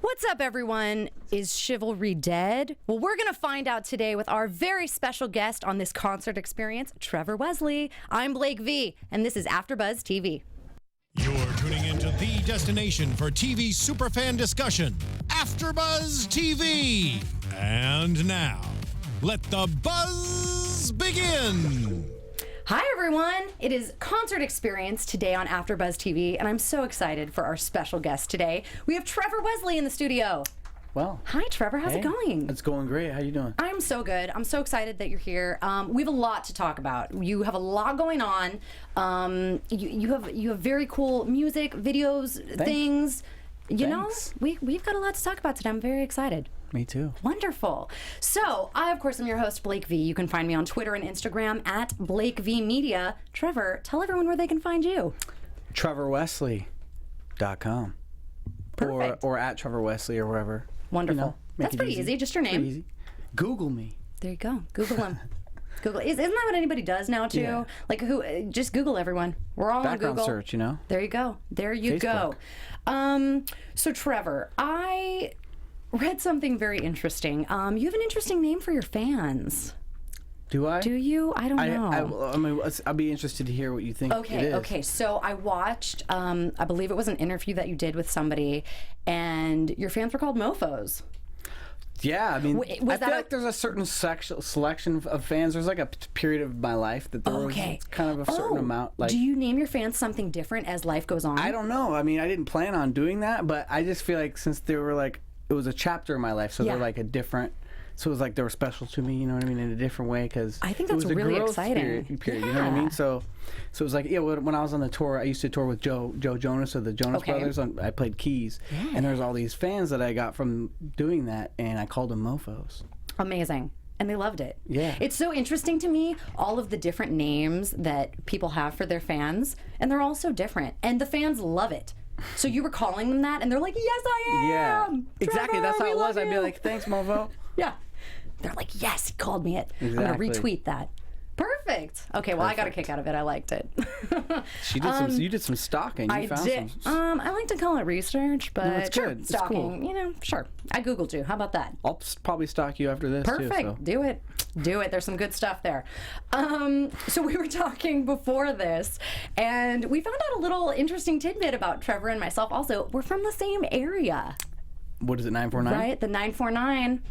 What's up, everyone? Is chivalry dead? Well, we're going to find out today with our very special guest on this concert experience, Trevor Wesley. I'm Blake V, and this is AFTERBUZZ TV. You're tuning into the destination for TV superfan discussion, AFTERBUZZ TV. And now, let the buzz begin. Hi, everyone. It is Concert Experience today on AFTERBUZZ TV, and I'm so excited for our special guest today. We have Trevor Wesley in the studio. Well, hi, Trevor. How's it going? It's going great. How you doing? I'm so good. I'm so excited that you're here. We have a lot to talk about. You have a lot going on. You have very cool music, videos, things. You know, we've got a lot to talk about today. I'm very excited. Me too. Wonderful. So, I, of course, am your host, Blake V. You can find me on Twitter and Instagram at Blake V Media. Trevor, tell everyone where they can find you. TrevorWesley.com. Perfect. Or at Trevor Wesley or wherever. Wonderful. You know, That's pretty easy. Just your name. Easy. Google me. There you go. Google him. Google. Isn't that what anybody does now too? Yeah. Like just Google everyone. We're all Background on Google. search, you know. There you go. There you Facebook. go. So Trevor, I read something very interesting. You have an interesting name for your fans. Do I? Do you? I don't know. I mean, I'll be interested to hear what you think. Okay, it is. okay. So I watched, I believe it was an interview that you did with somebody, and your fans were called mofos. Yeah, I mean, Was I that feel like there's a certain selection of fans. There's like a period of my life that there was kind of a certain amount. Like, do you name your fans something different as life goes on? I don't know. I mean, I didn't plan on doing that, but I just feel like since they were like, it was a chapter in my life, so they're like a different. So it was like they were special to me, you know what I mean, in a different way, because I think that's it was really a growth exciting. Period, you know what I mean? So it was like, yeah, when I was on the tour, I used to tour with Joe Jonas of the Jonas Brothers. I played keys, and there's all these fans that I got from doing that, and I called them mofos. Amazing. And they loved it. Yeah. It's so interesting to me, all of the different names that people have for their fans, and they're all so different, and the fans love it. So you were calling them that, and they're like, yes, I am! Yeah, exactly. Trevor, That's how it was. you. I'd be like, thanks, mofo. Yeah. They're like, yes, he called me it. Exactly. I'm going to retweet that. Perfect. Okay, well, I got a kick out of it. I liked it. She did you did some stalking. You found did. some. I like to call it research, but it's sure, good. It's stalking. cool. You know, sure. I Googled you. How about that? I'll probably stalk you after this, Perfect. too. So. Do it. Do it. There's some good stuff there. So we were talking before this, and we found out a little interesting tidbit about Trevor and myself also. We're from the same area. What is it, 949? Right, the 949.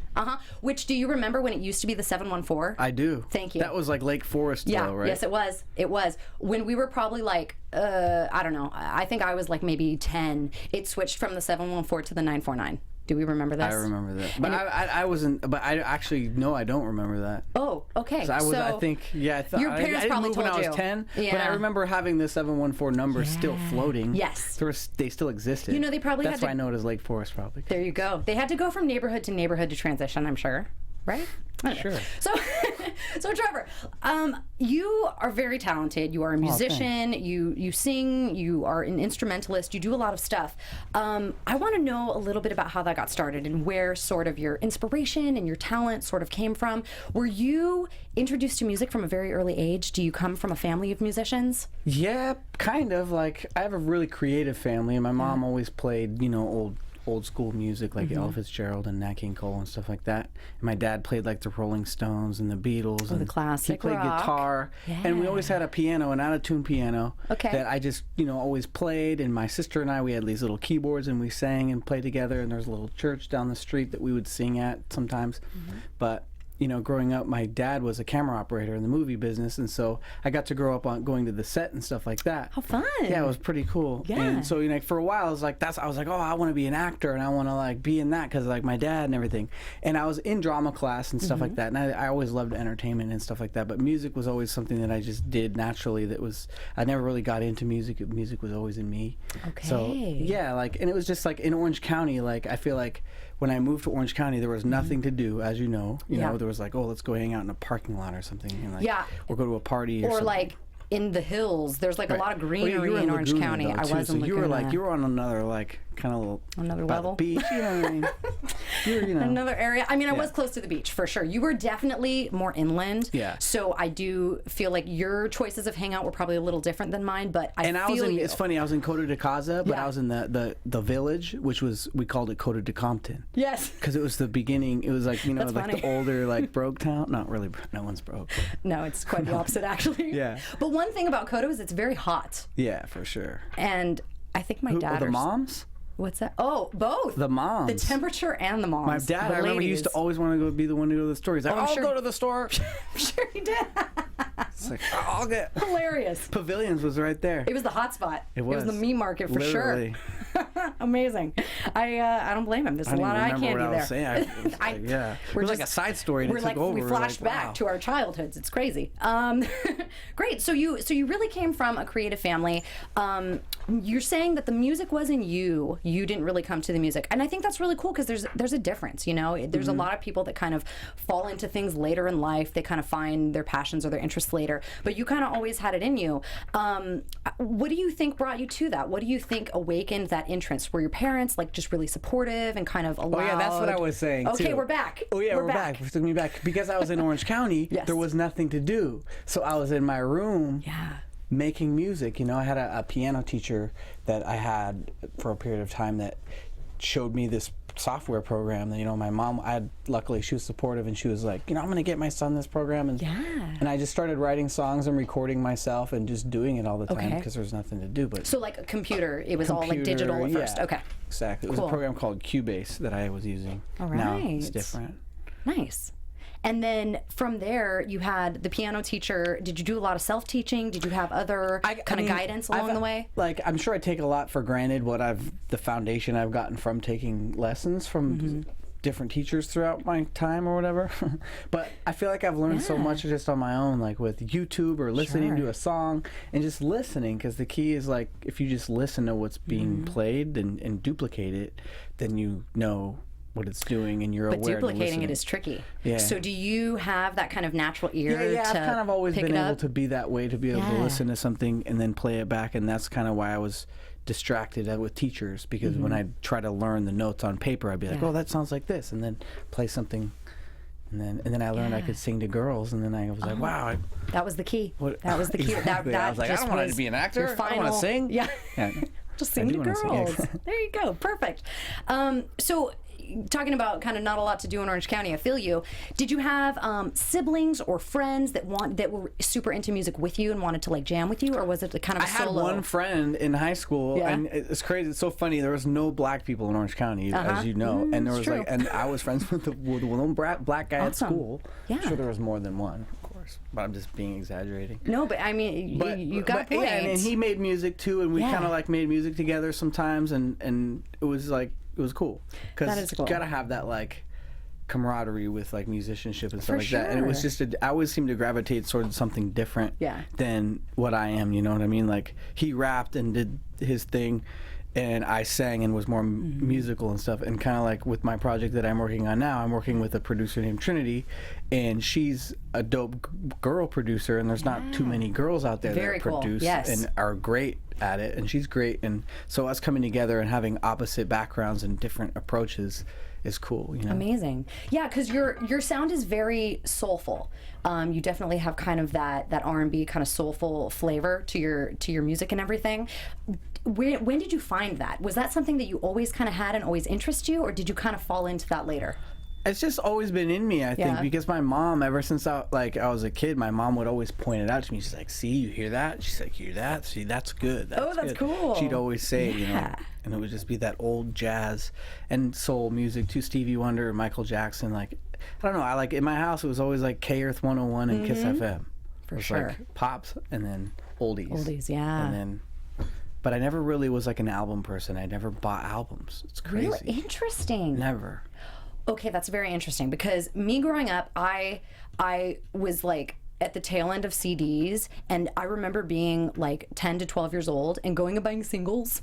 Which, do you remember when it used to be the 714? I do. Thank you. That was like Lake Forest, yeah, though, right? Yes, it was. It was. When we were probably like, I don't know, I think I was like maybe 10, it switched from the 714 to the 949. Do we remember this? I remember that. But I wasn't, but I actually, no, I don't remember that. Oh, okay. So I think, yeah, I thought, your parents I didn't probably move told when I you. was 10, Yeah. but I remember having the 714 number still floating. Yes. They still existed. You know, they probably That's had why I know it as Lake Forest, probably. There you go. They had to go from neighborhood to transition, I'm sure. Right? Sure. So Trevor, you are very talented. You are a musician. You sing. You are an instrumentalist. You do a lot of stuff. I want to know a little bit about how that got started and where sort of your inspiration and your talent sort of came from. Were you introduced to music from a very early age? Do you come from a family of musicians? Yeah, kind of. Like, I have a really creative family, and my mom always played, you know, old school music like Ella Fitzgerald and Nat King Cole and stuff like that. And my dad played like the Rolling Stones and the Beatles. And the classic he played rock. guitar. And we always had a piano, an out-of-tune piano that I just, you know, always played. And my sister and I, we had these little keyboards and we sang and played together. And there's a little church down the street that we would sing at sometimes. But you know, growing up, my dad was a camera operator in the movie business, and so I got to grow up on going to the set and stuff like that. How fun! Yeah, it was pretty cool. Yeah. And so, you know, for a while, I was like, oh, I want to be an actor, and I want to like be in that because like my dad and everything. And I was in drama class and stuff like that, and I always loved entertainment and stuff like that. But music was always something that I just did naturally. I never really got into music. Music was always in me. Okay. So yeah, like, and it was just like in Orange County. Like, I feel like when I moved to Orange County, there was nothing to do, as you know. You know, there was like, oh, let's go hang out in a parking lot or something, and like, or go to a party, or something. Like in the hills. There's like a lot of greenery in Orange County. Though, I was in Laguna. You were on another like kind of a little another by level the beach, you know what I mean? You know. Another area. I mean, I was close to the beach for sure. You were definitely more inland. Yeah. So I do feel like your choices of hangout were probably a little different than mine, but It's funny, I was in Coto de Caza, but I was in the village, which was, we called it Coto de Compton. Yes. Because it was the beginning, it was like, you know, That's like funny. the older, like, broke town. Not really, no one's broke. No, it's quite the opposite, actually. Yeah. But one thing about Coto is it's very hot. Yeah, for sure. And I think my dad... The moms? What's that? Oh, both. The moms. The temperature and the moms. My dad, I remember he used to always want to go be the one to go to the store. He's like, I'll go to the store. I'm sure he did. It's like, I'll get... Hilarious. Pavilions was right there. It was the hot spot. It was. It was the meat market for Literally. sure. Amazing. I don't blame him. There's a lot of eye candy there. Yeah. It was like a side story. We're like, we flashed back to our childhoods. It's crazy. Great. So you really came from a creative family. You're saying that the music wasn't you. You didn't really come to the music, and I think that's really cool because there's a difference. You know, there's a lot of people that kind of fall into things later in life. They kind of find their passions or their interests later, but you kind of always had it in you. What do you think brought you to that? What do you think awakened that interest? Were your parents like just really supportive and kind of allowed? Oh yeah, that's what I was saying. Okay, too. we're back. Oh yeah, we're back. It took me back because I was in Orange County. Yes. There was nothing to do, so I was in my room. Yeah. Making music. You know, I had a piano teacher that I had for a period of time that showed me this software program that, you know, my mom, luckily she was supportive and she was like, you know, I'm going to get my son this program. And I just started writing songs and recording myself and just doing it all the time because there was nothing to do. But so like a computer, it was all like digital at first. Okay. Exactly. It was a program called Cubase that I was using. All right. Now it's different. Nice. And then from there, you had the piano teacher. Did you do a lot of self-teaching? Did you have other kind of guidance along the way? Like, I'm sure I take a lot for granted the foundation I've gotten from taking lessons from different teachers throughout my time or whatever. But I feel like I've learned so much just on my own, like with YouTube or listening to a song and just listening, because the key is like, if you just listen to what's being played and duplicate it, then you know what it's doing and you're aware. But duplicating it is tricky. Yeah. So do you have that kind of natural ear? Yeah, to I've kind of always been able to be that way, to be able to listen to something and then play it back, and that's kind of why I was distracted with teachers, because when I try to learn the notes on paper, I'd be like, oh, that sounds like this, and then play something. And then I learned I could sing to girls, and then I was like, wow. That was the key. That was the key. Exactly. That I was like, I don't want to be an actor. I want to sing. Yeah. Just sing to girls. There you go. Perfect. So talking about kind of not a lot to do in Orange County, I feel you. Did you have siblings or friends that were super into music with you and wanted to like jam with you, or was it kind of a solo? I had one friend in high school, and it's crazy. It's so funny. There was no black people in Orange County, as you know, and there was like, and I was friends with the one black guy at school. Yeah. I'm sure there was more than one, of course, but I'm just being exaggerating. No, but I mean, you got a point. Yeah, and he made music too, and we kind of like made music together sometimes, and it was like, it was cool, because you gotta have that like camaraderie with like musicianship and stuff like that. And it was just I always seemed to gravitate towards something different than what I am. You know what I mean? Like, he rapped and did his thing, and I sang and was more musical and stuff. And kind of like with my project that I'm working on now, I'm working with a producer named Trinity, and she's a dope girl producer, and there's not too many girls out there that produce and are great at it, and she's great. And so us coming together and having opposite backgrounds and different approaches is cool, you know. Amazing. Yeah, because your sound is very soulful. You definitely have kind of that R&B kind of soulful flavor to your music and everything. When did you find that? Was that something that you always kind of had and always interested you, or did you kind of fall into that later? It's just always been in me, I think, because my mom, ever since I was a kid, my mom would always point it out to me. She's like, see, you hear that? She's like, hear that? See, that's good. That's that's good. Cool. She'd always say, you know, and it would just be that old jazz and soul music too, Stevie Wonder, Michael Jackson. Like, I don't know, in my house, it was always like K-Earth 101 and Kiss FM. For sure. Like pops and then oldies. Oldies, yeah. And then, but I never really was like an album person. I never bought albums. It's crazy. Really interesting. Never. Okay, that's very interesting, because me growing up, I was like at the tail end of CDs, and I remember being like 10 to 12 years old and going and buying singles.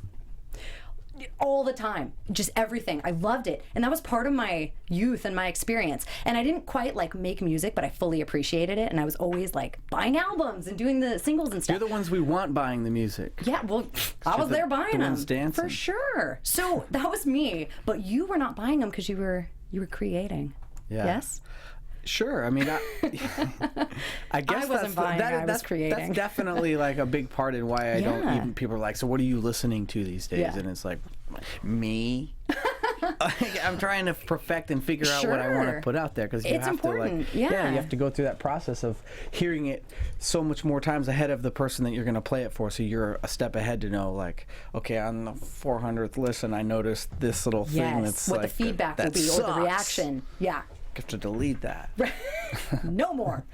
all the time, just everything. I loved it, and that was part of my youth and my experience. And I didn't quite like make music, but I fully appreciated it, and I was always like buying albums and doing the singles and stuff. You're the ones we want buying the music. Yeah, well, I was there buying them dancing. for sure. So that was me, but you were not buying them because you were creating. Yeah. Yes. Sure. I mean, I guess I wasn't buying. I was creating. That's definitely like a big part in why I don't even. People are like, so what are you listening to these days? Yeah. And it's like, me. I'm trying to perfect and figure out what I want to put out there, because you have important. to you have to go through that process of hearing it so much more times ahead of the person that you're going to play it for. So you're a step ahead to know, like, okay, on the 400th listen, I noticed this little thing that's what like the feedback will be sucks. or the reaction. Yeah. You have to delete that. No more.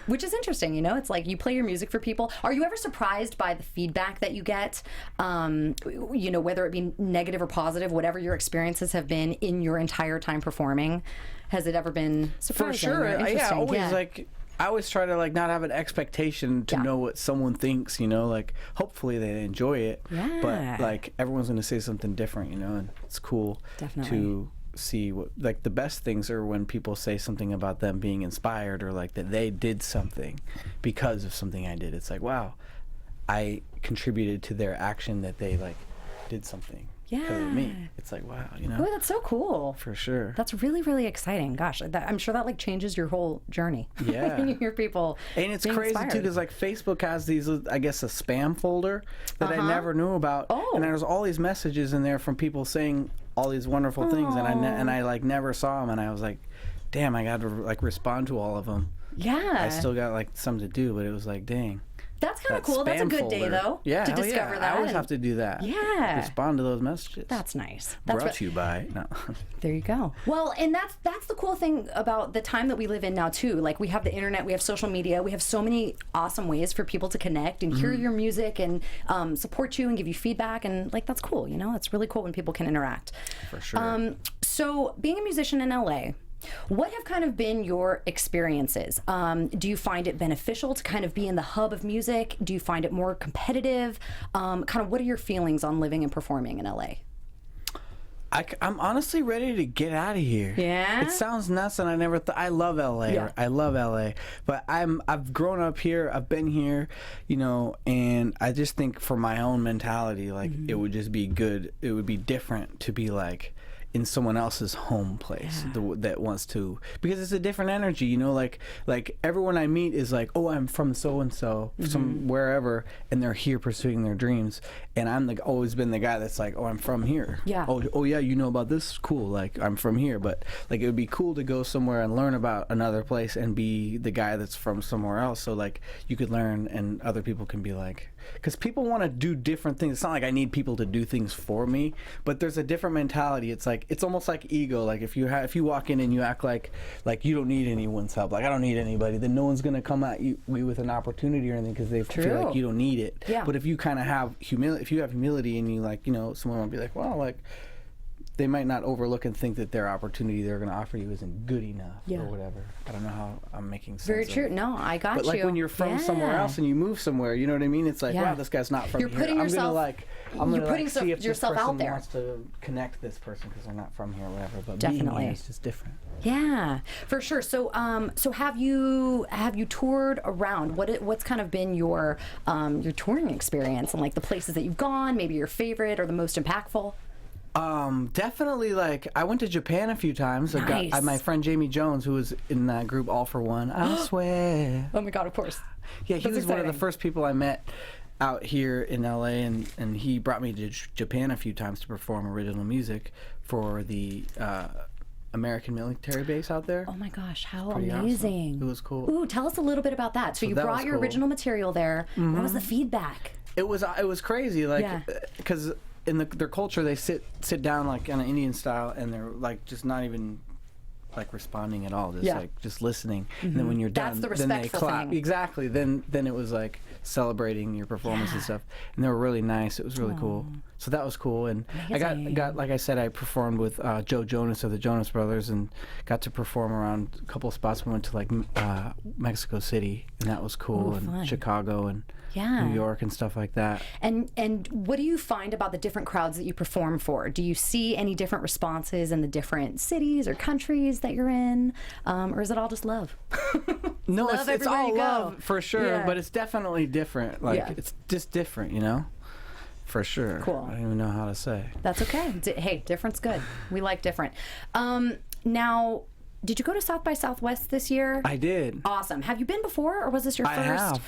Which is interesting, you know? It's like you play your music for people. Are you ever surprised by the feedback that you get? You know, whether it be negative or positive, whatever your experiences have been in your entire time performing. Has it ever been surprising? For sure. Or interesting? Always like, I always try to like not have an expectation to know what someone thinks, you know, like hopefully they enjoy it. Yeah. But like everyone's going to say something different, you know, and it's cool to see what, like, the best things are when people say something about them being inspired, or like that they did something because of something I did. It's like, wow, I contributed to their action, that they like did something because of me. It's like, wow, you know. Oh, that's so cool. For sure. That's really, really exciting. Gosh, I'm sure that like changes your whole journey. Yeah. When you hear people and it's crazy inspired. too, because like Facebook has these, I guess, a spam folder that I never knew about. And there's all these messages in there from people saying all these wonderful things, and I like never saw them, and I was like, damn, I got to like respond to all of them. Yeah. I still got like something to do, but it was like, dang. That's kind of cool. That's a good day, though, to discover that. I always have to do that. Yeah. Respond to those messages. That's nice. Brought to you by... No. There you go. Well, and that's the cool thing about the time that we live in now, too. Like, we have the internet, we have social media, we have so many awesome ways for people to connect and hear your music and support you and give you feedback. And, like, that's cool, you know? It's really cool when people can interact. For sure. So, being a musician in LA... what have kind of been your experiences? Do you find it beneficial to kind of be in the hub of music? Do you find it more competitive? Kind of what are your feelings on living and performing in LA? I'm honestly ready to get out of here. Yeah? It sounds nuts, and I never thought... I love LA. Yeah. I love LA. But I've grown up here. I've been here, you know, and I just think for my own mentality, like, it would just be good. It would be different to be like... in someone else's home place that wants to, because it's a different energy, you know, like everyone I meet is like, oh, I'm from so-and-so, from wherever, and they're here pursuing their dreams, and I'm like always been the guy that's like, oh, I'm from here. Yeah. Oh yeah, you know about this? Cool. Like, I'm from here. But like, it would be cool to go somewhere and learn about another place and be the guy that's from somewhere else, so like you could learn and other people can be like, because people want to do different things. It's not like I need people to do things for me, but there's a different mentality. It's like, it's almost like ego. Like if you walk in and you act like you don't need anyone's help, like I don't need anybody, then no one's gonna come at you with an opportunity or anything, because they feel like you don't need it. Yeah. But if you kind of have if you have humility, and you like, you know, someone will be like, well, like, they might not overlook and think that their opportunity they're going to offer you isn't good enough or whatever. I don't know how I'm making sense. Very true. No, I got you. But like when you're from somewhere else and you move somewhere, you know what I mean? It's like, wow, this guy's not from here. Putting yourself, I'm gonna putting see if yourself this person out there. wants to connect this person because they're not from here or whatever. But definitely, being here is just different. Yeah, for sure. So, so have you toured around? What's kind of been your touring experience and like the places that you've gone? Maybe your favorite or the most impactful? Definitely, like, I went to Japan a few times. Nice. My friend Jamie Jones, who was in that group All for One, I swear. Oh my God, of course. Yeah, he was one of the first people I met out here in LA, and he brought me to Japan a few times to perform original music for the American military base out there. Oh my gosh, how amazing. Awesome. It was cool. Ooh, tell us a little bit about that. So you brought your original material there. What was the feedback? It was crazy, like, because in their culture, they sit down like on an Indian style, and they're like just not even like responding at all, just like just listening. And then when you're done, That's the then they respectful clap. thing. Exactly. Then it was like celebrating your performance and stuff. And they were really nice. It was really cool. So that was cool. And I got like I said, I performed with Joe Jonas of the Jonas Brothers and got to perform around a couple of spots. We went to like Mexico City, and that was cool. And fun. Chicago and New York and stuff like that. And what do you find about the different crowds that you perform for? Do you see any different responses in the different cities or countries that you're in, or is it all just love? No, love it's all everywhere you love go. for sure, but it's definitely different. Like it's just different, you know, for sure. Cool. I don't even know how to say. That's okay. Hey, different's good. We like different. Now, did you go to South by Southwest this year? I did. Awesome. Have you been before, or was this your first? I have.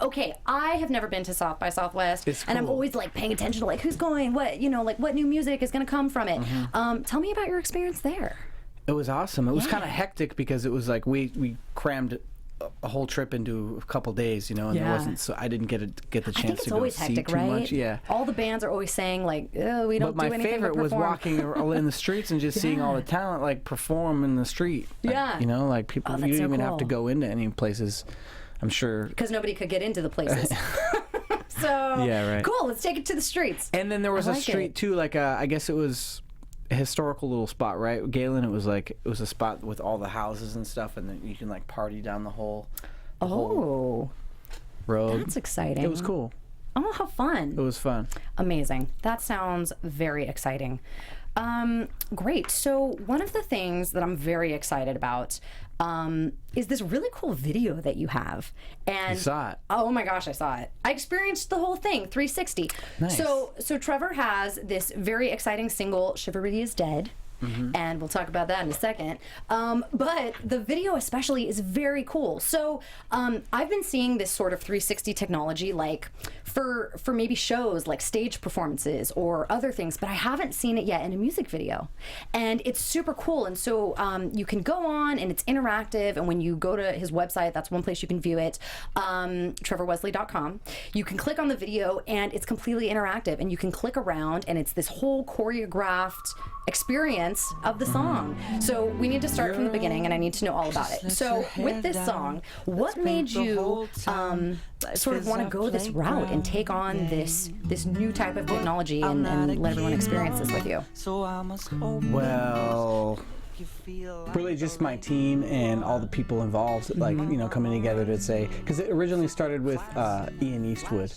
Okay, I have never been to South by Southwest, It's and I'm cool. always like paying attention to like who's going, what like what new music is going to come from it. Tell me about your experience there. It was awesome. It was kind of hectic because it was like we crammed a whole trip into a couple days, you know, and there wasn't, so I didn't get the chance I think it's to go always see hectic, too right? much. Yeah. All the bands are always saying like, oh, we don't But do my anything favorite but was perform. walking in the streets and just seeing all the talent like perform in the street. Like, Yeah. you know, like people, that's you so don't even have cool. to go into any places. I'm sure. Because nobody could get into the places. So Yeah, right. cool. Let's take it to the streets. And then there was I a like street it. too, like I guess it was a historical little spot, right? Galen, it was a spot with all the houses and stuff, and then you can like party down the whole road. That's exciting. It was cool. Oh, how fun. It was fun. Amazing. That sounds very exciting. Great. So one of the things that I'm very excited about is this really cool video that you have. And I saw it. Oh my gosh, I saw it. I experienced the whole thing, 360. Nice. So Trevor has this very exciting single, Chivalry is Dead. And we'll talk about that in a second. But the video especially is very cool. So I've been seeing this sort of 360 technology like for maybe shows like stage performances or other things, but I haven't seen it yet in a music video. And it's super cool. And so you can go on and it's interactive. And when you go to his website, that's one place you can view it, trevorwesley.com. You can click on the video and it's completely interactive. And you can click around and it's this whole choreographed experience of the song. So we need to start from the beginning and I need to know all about it. So with this song, what made you sort of want to go this route and take on this new type of technology and let everyone experience this with you? Well, really just my team and all the people involved, like, you know, coming together to say, because it originally started with Ian Eastwood,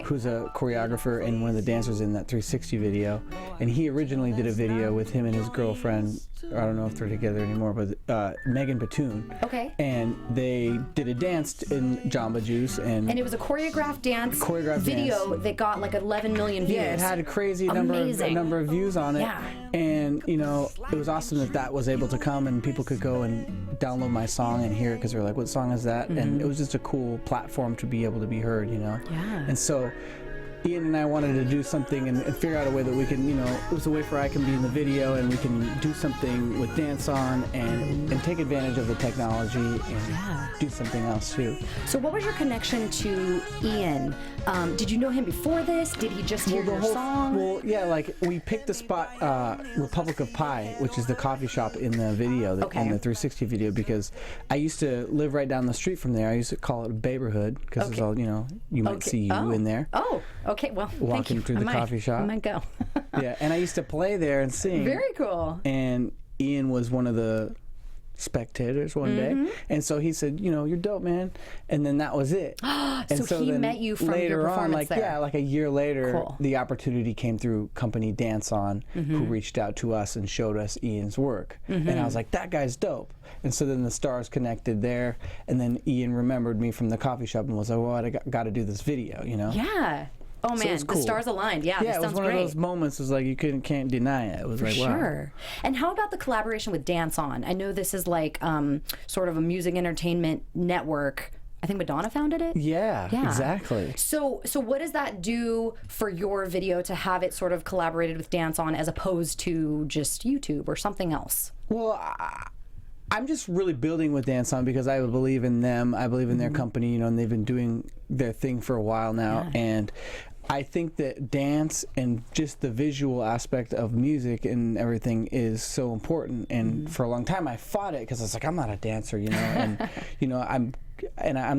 who's a choreographer and one of the dancers in that 360 video, and he originally did a video with him and his girlfriend, I don't know if they're together anymore, but Megan Batoon. And they did a dance in Jamba Juice, and it was a choreographed dance video that got like 11 million views. Yeah, it had a crazy number of views on it. Yeah. And, you know, it was awesome that was able to come and people could go and download my song and hear it because they're like, what song is that? And it was just a cool platform to be able to be heard, you know? Yeah. And so Ian and I wanted to do something and figure out a way that we can, you know, it was a way for I can be in the video and we can do something with DanceOn and take advantage of the technology and do something else too. So what was your connection to Ian? Did you know him before this? Did he just hear your song? Well, yeah, like we picked the spot, Republic of Pie, which is the coffee shop in the video, in the 360 video, because I used to live right down the street from there. I used to call it a Babyhood because it's all, you know, you might see you in there. Oh, okay. Well, thank walking you. through the coffee shop. I might go. Yeah, and I used to play there and sing. Very cool. And Ian was one of the spectators one day, and so he said, you know, you're dope, man, and then that was it. And so he then met you from later your performance on, like there. like a year later, Cool. the opportunity came through company DanceOn, who reached out to us and showed us Ian's work, and I was like, that guy's dope. And so then the stars connected there, and then Ian remembered me from the coffee shop and was like, well, I got to do this video, you know? Yeah. Oh man, So it was the cool. stars aligned. Yeah, Yeah, this it was sounds one great. of those moments. It was like you can't deny it. It was like, Sure. And how about the collaboration with DanceOn? I know this is like sort of a music entertainment network. I think Madonna founded it. Yeah, exactly. So what does that do for your video to have it sort of collaborated with DanceOn as opposed to just YouTube or something else? Well, I'm just really building with DanceOn because I believe in them. I believe in their company, you know, and they've been doing their thing for a while now. And I think that dance and just the visual aspect of music and everything is so important. And for a long time, I fought it because I was like, I'm not a dancer, you know, and you know, I'm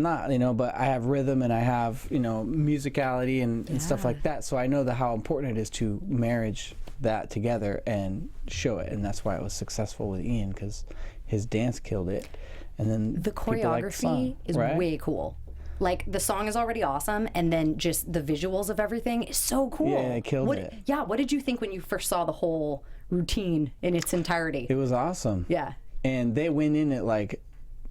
not, you know, but I have rhythm and I have, you know, musicality and stuff like that. So I know how important it is to marriage that together and show it, and that's why it was successful with Ian, because his dance killed it. And then the choreography is way cool. Like, the song is already awesome, and then just the visuals of everything is so cool. Yeah, it killed it. Yeah, what did you think when you first saw the whole routine in its entirety? It was awesome. Yeah. And they went in at like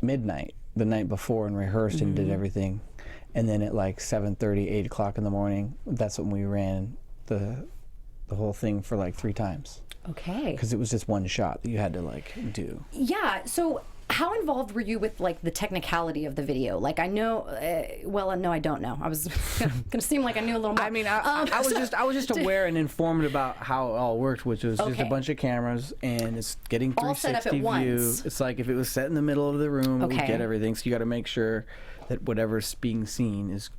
midnight the night before and rehearsed and did everything. And then at like 7:30, 8 o'clock in the morning, that's when we ran the whole thing for like 3 times. Okay. Because it was just one shot that you had to like do. Yeah, so how involved were you with like the technicality of the video? Like, I know, well, no, I don't know. I was gonna seem like I knew a little more. I mean, I was just aware and informed about how it all worked, which was just a bunch of cameras and it's getting 360 view. It's like if it was set in the middle of the room, we get everything. So you got to make sure that whatever's being seen is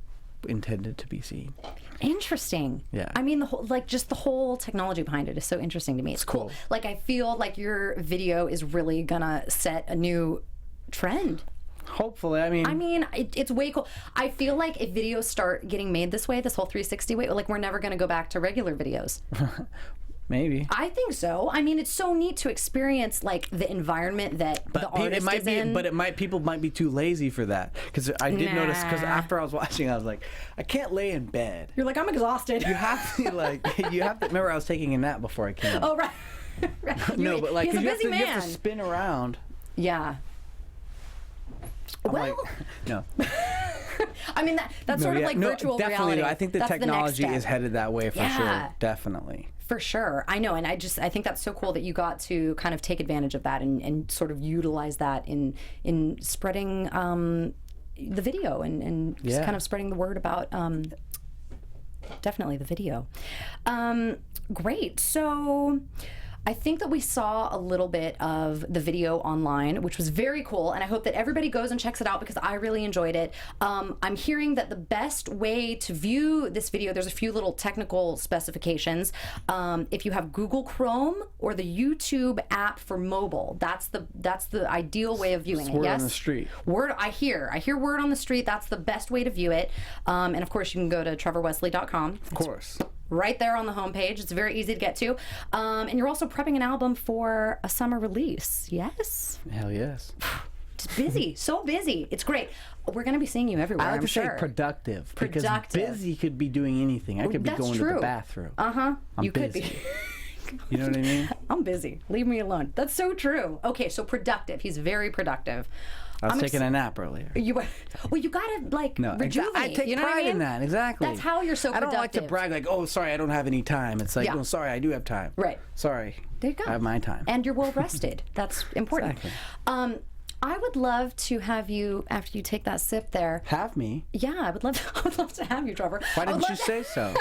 intended to be seen. Interesting. Yeah. I mean, just the whole technology behind it is so interesting to me. It's cool. Like, I feel like your video is really gonna set a new trend. Hopefully, I mean, it's way cool. I feel like if videos start getting made this way, this whole 360 way, like, we're never gonna go back to regular videos. Maybe. I think so. I mean, it's so neat to experience like the environment that the artist is in. But people might be too lazy for that. Because I did notice. Because after I was watching, I was like, I can't lay in bed. You're like, I'm exhausted. You have to Remember, I was taking a nap before I came. Oh right. No, but like, he's a busy man. You have to spin around. Yeah. I'm like, no. I mean, that's sort of like virtual reality. I think the technology is headed that way for sure. Definitely. For sure. I know. And I think that's so cool that you got to kind of take advantage of that and sort of utilize that in spreading the video and just kind of spreading the word about definitely the video. Great. So I think that we saw a little bit of the video online, which was very cool, and I hope that everybody goes and checks it out because I really enjoyed it. I'm hearing that the best way to view this video, there's a few little technical specifications. If you have Google Chrome or the YouTube app for mobile, that's the ideal way of viewing it. Word on the street. I hear word on the street. That's the best way to view it. And of course, you can go to trevorwesley.com. Of course. Right there on the homepage. It's very easy to get to. And you're also prepping an album for a summer release. Yes? Hell yes. Just busy. So busy. It's great. We're going to be seeing you everywhere, I like I'm to sure. say productive. Because busy could be doing anything. I could be going to the bathroom. Uh-huh. You busy. could be. You know what I mean? I'm busy. Leave me alone. That's so true. Okay, so productive. He's very productive. I was taking a nap earlier. You gotta rejuvenate. I take pride in that. Exactly. That's how you're so productive. I don't like to brag like, oh, sorry, I don't have any time. It's like, no, sorry, I do have time. Right. Sorry. There you go. I have my time. And you're well rested. That's important. Exactly. I would love to have you, after you take that sip there. Have me? Yeah, I would love to have you, Trevor. Why didn't you say so?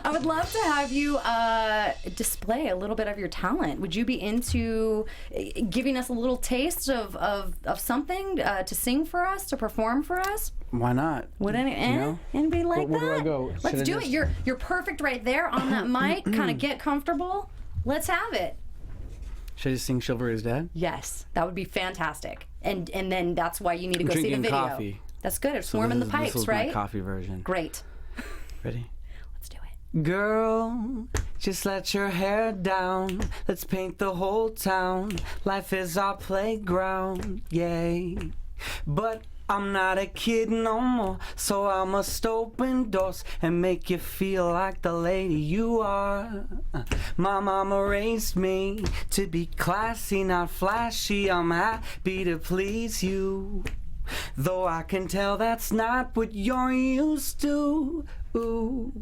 I would love to have you display a little bit of your talent. Would you be into giving us a little taste of something to sing for us, to perform for us? Why not? Would anybody like that? Where do I go? Let's do it. You're perfect right there on that mic. Kind of get comfortable. Let's have it. Should I just sing Chivalry is Dead? Yes, that would be fantastic. And then that's why you need to go see the video. Coffee. That's good. It's warming the pipes, this is right? My coffee version. Great. Ready? Let's do it. Girl, just let your hair down. Let's paint the whole town. Life is our playground, yay. But I'm not a kid no more, so I must open doors and make you feel like the lady you are. My mama raised me to be classy, not flashy. I'm happy to please you, though I can tell that's not what you're used to. Ooh.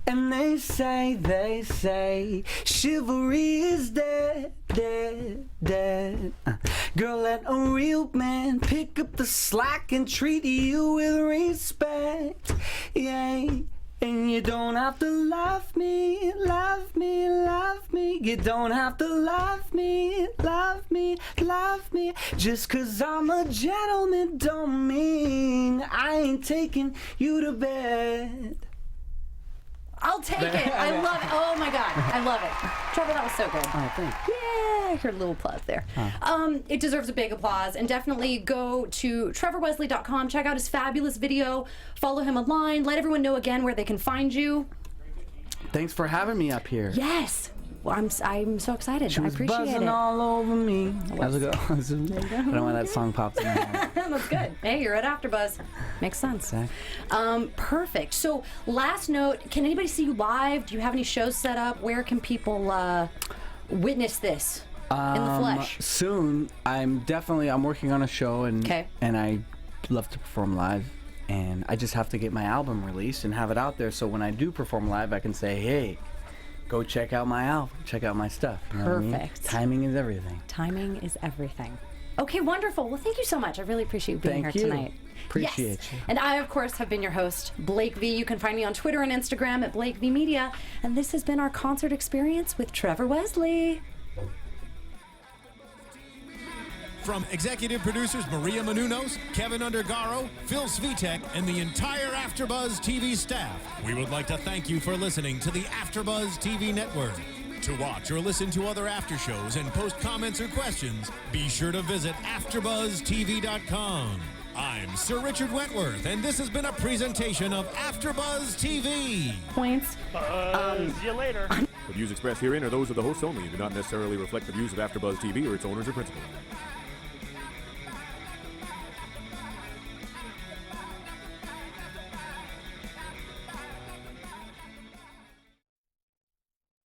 And they say, chivalry is dead, dead, dead. Girl, let a real man pick up the slack and treat you with respect. Yay, And you don't have to love me, love me, love me. You don't have to love me, love me, love me. Just 'cause I'm a gentleman don't mean I ain't taking you to bed. I'll take it. I love it. Oh my God. I love it. Trevor, that was so good. Oh, thanks. Yeah, I heard a little applause there. It deserves a big applause. And definitely go to trevorwesley.com. Check out his fabulous video. Follow him online. Let everyone know again where they can find you. Thanks for having me up here. Yes. Well, I'm so excited. She was I appreciate buzzing it. all over me. How's it go? I don't know why that song popped in my head. That's good. Hey, you're at AFTERBUZZ. Makes sense. Exactly. Perfect. So, last note, can anybody see you live? Do you have any shows set up? Where can people witness this in the flesh? Soon. I'm working on a show, and Okay. and I love to perform live, and I just have to get my album released and have it out there, so when I do perform live, I can say, hey, go check out my album, check out my stuff. You know what I mean? Perfect. Timing is everything. Timing is everything. Okay, wonderful. Well, thank you so much. I really appreciate you being Thank here you. tonight. Appreciate Yes. you. And I, of course, have been your host, Blake V. You can find me on Twitter and Instagram at Blake V Media. And this has been our concert experience with Trevor Wesley. From executive producers Maria Menounos, Kevin Undergaro, Phil Svitek, and the entire AfterBuzz TV staff, we would like to thank you for listening to the AfterBuzz TV network. To watch or listen to other after shows and post comments or questions, be sure to visit AfterBuzzTV.com. I'm Sir Richard Wentworth, and this has been a presentation of AfterBuzz TV. Points. See you later. The views expressed herein are those of the hosts only and do not necessarily reflect the views of AfterBuzz TV or its owners or principals.